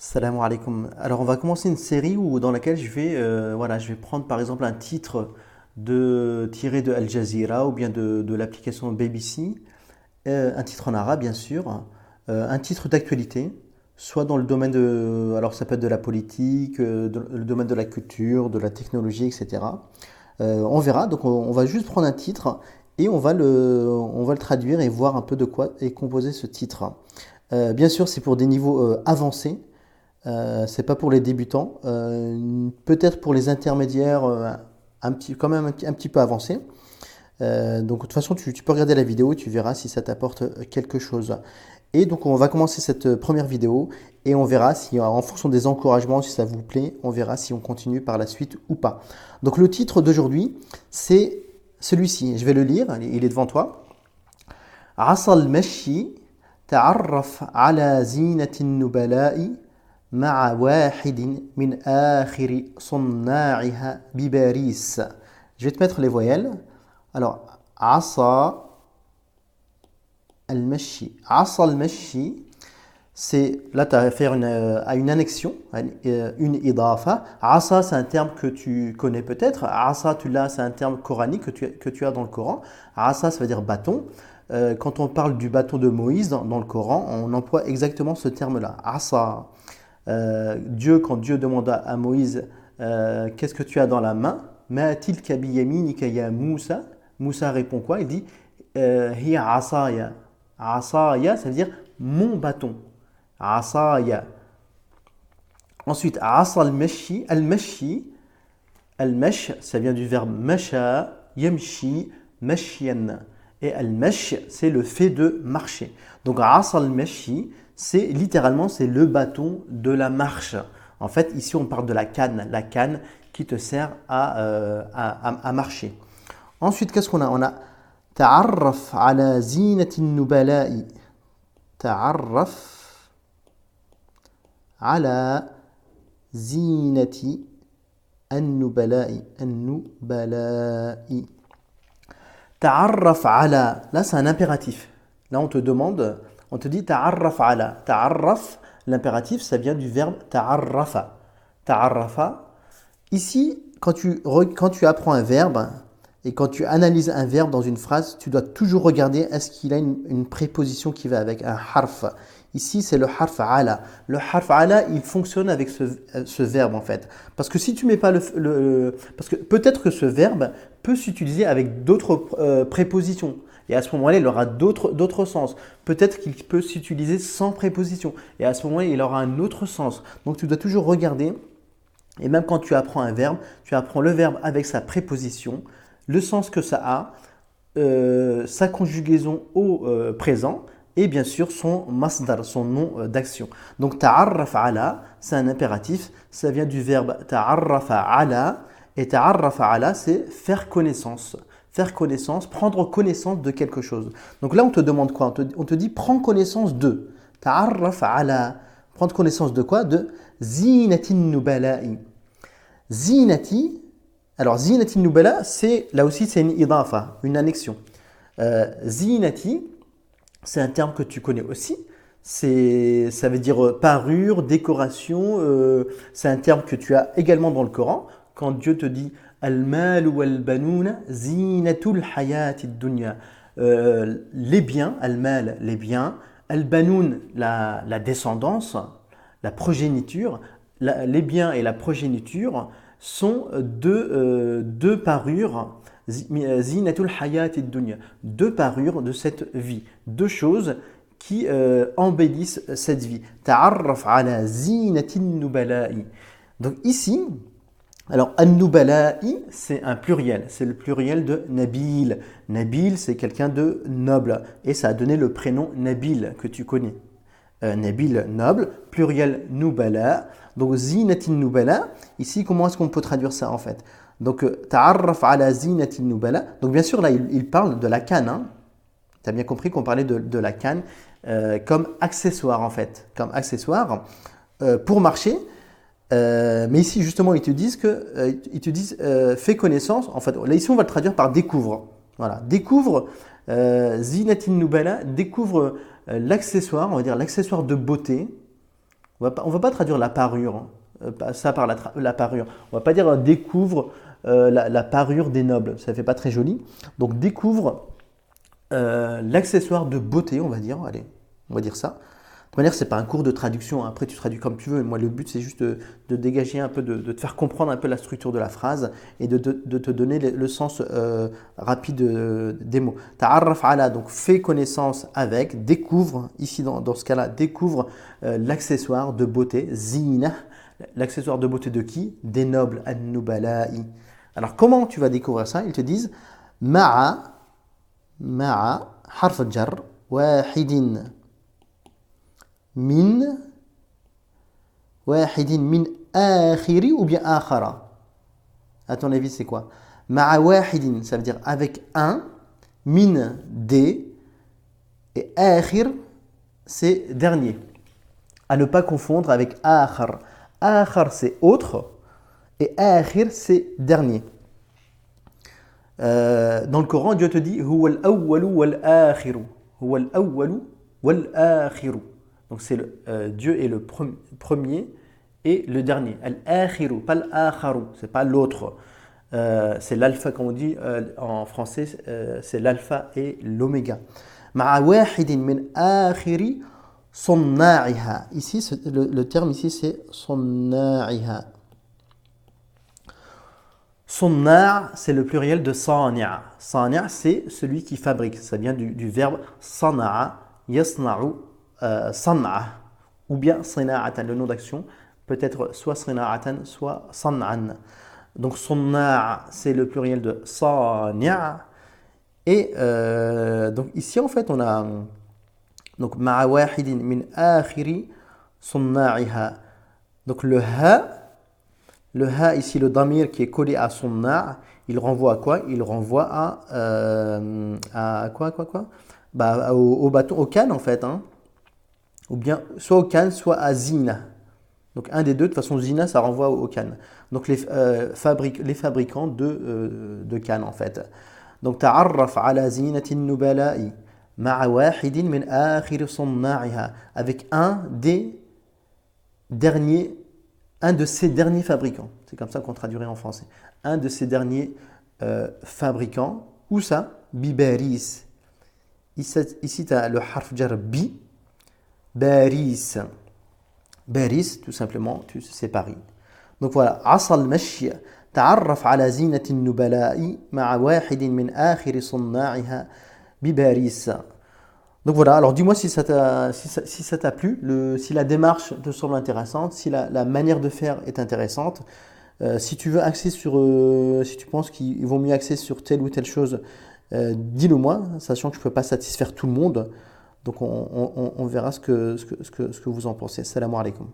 Salam alaikum. Alors on va commencer une série dans laquelle je vais prendre par exemple un titre tiré de Al Jazeera ou bien de l'application BBC, un titre en arabe bien sûr, un titre d'actualité, soit dans le domaine alors ça peut être de la politique, le domaine de la culture, de la technologie, etc. On verra, donc on va juste prendre un titre et on va le traduire et voir un peu de quoi est composé ce titre. Bien sûr, c'est pour des niveaux avancés. C'est pas pour les débutants, peut-être pour les intermédiaires, quand même un petit peu avancés. Donc de toute façon, tu peux regarder la vidéo, tu verras si ça t'apporte quelque chose. Et donc on va commencer cette première vidéo et on verra si en fonction des encouragements, si ça vous plaît, on verra si on continue par la suite ou pas. Donc le titre d'aujourd'hui, c'est celui-ci. Je vais le lire, il est devant toi. عصا المشي تعرف على زينة النبلاء مع واحد من آخر صناعها بباريس. Je vais te mettre les voyelles. Alors, عصا المشي. عصا المشي, c'est là tu as affaire à une annexion, à une idafa. Asa, c'est un terme que tu connais peut-être. Asa, c'est un terme coranique que tu as dans le Coran. Asa, ça veut dire bâton. Quand on parle du bâton de Moïse dans le Coran, on emploie exactement ce terme-là. Asa. Quand Dieu demanda à Moïse, qu'est-ce que tu as dans la main? Ma tilka biyaminika ya Moussa. Moussa répond quoi? Il dit hiya asaya. Asaya, ça veut dire mon bâton. Asaya. Ensuite, asa al-mashi. Al-mashi, al-mash, ça vient du verbe masha, yamshi, mashyan. Et al-mash, c'est le fait de marcher. Donc, asa al-mashi, c'est littéralement c'est le bâton de la marche. En fait, ici, on parle de la canne qui te sert à marcher. Ensuite, qu'est-ce qu'on a? On a ta'arraf ala zinatin nubala'i. Ta'arraf على زينة النبلاء النبلاء تعرف على. Là c'est un impératif. Là on te demande, on te dit تعرف على. تعرف, l'impératif ça vient du verbe تعرف. تعرف. Ici quand tu apprends un verbe et quand tu analyses un verbe dans une phrase, tu dois toujours regarder est-ce qu'il a une préposition qui va avec, un harf. Ici, c'est le harf ala. Le harf ala, il fonctionne avec ce verbe en fait. Parce que si tu mets pas parce que peut-être que ce verbe peut s'utiliser avec d'autres prépositions. Et à ce moment-là, il aura d'autres sens. Peut-être qu'il peut s'utiliser sans préposition. Et à ce moment-là, il aura un autre sens. Donc tu dois toujours regarder. Et même quand tu apprends un verbe, tu apprends le verbe avec sa préposition, le sens que ça a, sa conjugaison au présent et bien sûr son masdar, son nom d'action. Donc ta'arraf ala, c'est un impératif, ça vient du verbe ta'arrafa ala et ta'arrafa ala, c'est faire connaissance. Faire connaissance, prendre connaissance de quelque chose. Donc là, on te demande quoi? On te dit prends connaissance de. Ta'arraf ala. Prendre connaissance de quoi? De zinatin nubala'i. Zinati. Alors, zinati nubala, là aussi, c'est une idafa, une annexion. Zinati, c'est un terme que tu connais aussi. Ça veut dire parure, décoration. C'est un terme que tu as également dans le Coran. Quand Dieu te dit Al-mal wal banouna zinatul hayati dunya. Les biens, al-mal, les biens. Al-banoun, la descendance, la progéniture. Les biens et la progéniture sont deux parures, zinatul hayati dunya, deux parures de cette vie, deux choses qui embellissent cette vie. Ta'arraf ala zinatin nubala'i. Donc ici, alors an-nubala'i, c'est un pluriel, c'est le pluriel de Nabil. Nabil, c'est quelqu'un de noble et ça a donné le prénom Nabil que tu connais. Nabil, noble, pluriel nubala. Donc zinatin nubala, ici comment est-ce qu'on peut traduire ça en fait? Donc ta'arraf ala zinatin nubala. Donc bien sûr là il parle de la canne. Hein. Tu as bien compris qu'on parlait de la canne comme accessoire en fait, comme accessoire pour marcher. Mais ici justement ils te disent fais connaissance. En fait là ici on va le traduire par découvre. Voilà, découvre zinatin nubala, découvre l'accessoire, on va dire l'accessoire de beauté On va pas traduire la parure, hein, ça par la parure. On va pas dire découvre la parure des nobles, ça fait pas très joli. Donc découvre l'accessoire de beauté, on va dire, allez, on va dire ça. De toute manière, ce n'est pas un cours de traduction, hein. Après tu traduis comme tu veux. Moi, le but, c'est juste de dégager un peu, de te faire comprendre un peu la structure de la phrase et de te donner le sens rapide des mots. Ta'arraf ala, donc fais connaissance avec, découvre, ici dans ce cas-là, découvre l'accessoire de beauté, zina, l'accessoire de beauté de qui? Des nobles, an-nubala'i. Alors, comment tu vas découvrir ça? Ils te disent, ma'a harf jar, wahidin. Min wahidin min akhiri ou bien akhara. À ton avis, c'est quoi? Ma'a wahidin, ça veut dire avec un, min des, et akhir, c'est dernier. À ne pas confondre avec akhar. Akhar, c'est autre, et akhir, c'est dernier. Dans le Coran, Dieu te dit huwa al-awwalu wal-akhiru. Huwa al-awwalu wal-akhiru. Donc c'est Dieu est le premier et le dernier. Al-akhiru, pas al-akharu, c'est pas l'autre. C'est l'alpha, comme on dit en français, c'est l'alpha et l'oméga. Ma'a wahidin min akhiri sonna'iha. Ici, le terme ici, c'est sonna'iha. Sonna', c'est le pluriel de sani'a. Sani'a, c'est celui qui fabrique. Ça vient du verbe sana'a, yasna'u, san'a, ou bien sina'atan, le nom d'action peut être soit sina'atan, soit san'an. Donc sonna' c'est le pluriel de sani'a. Et donc ici en fait on a donc ma'a wahidin min akhiri sonna'iha. Donc le ha ici, le damir qui est collé à sonna', il renvoie à quoi? Il renvoie à quoi? Bah, au bâton, au canne en fait, hein. Ou bien soit au canne, soit à zina. Donc un des deux, de toute façon zina ça renvoie au canne. Donc les fabricants de canne en fait. Donc ta'arraf ala zinatin nubala'i ma'a wahidin min akhir sonna'iha, avec un de ces derniers fabricants. C'est comme ça qu'on traduirait en français. Un de ces derniers fabricants. Où ça? Bibaris. Ici tu as le harf jar bi. Baris. Baris, tout simplement, c'est Paris. Donc voilà. Asal mashi. تعرف على زينة النبلاء مع واحد من آخر صناعها بباريس. Donc voilà, alors dis-moi si ça t'a plu, si la démarche te semble intéressante, si la manière de faire est intéressante. Si tu veux axer sur, si tu penses qu'il vaut mieux axer sur telle ou telle chose, dis-le moi, sachant que je ne peux pas satisfaire tout le monde. Donc on verra ce que vous en pensez. Salam alaikum.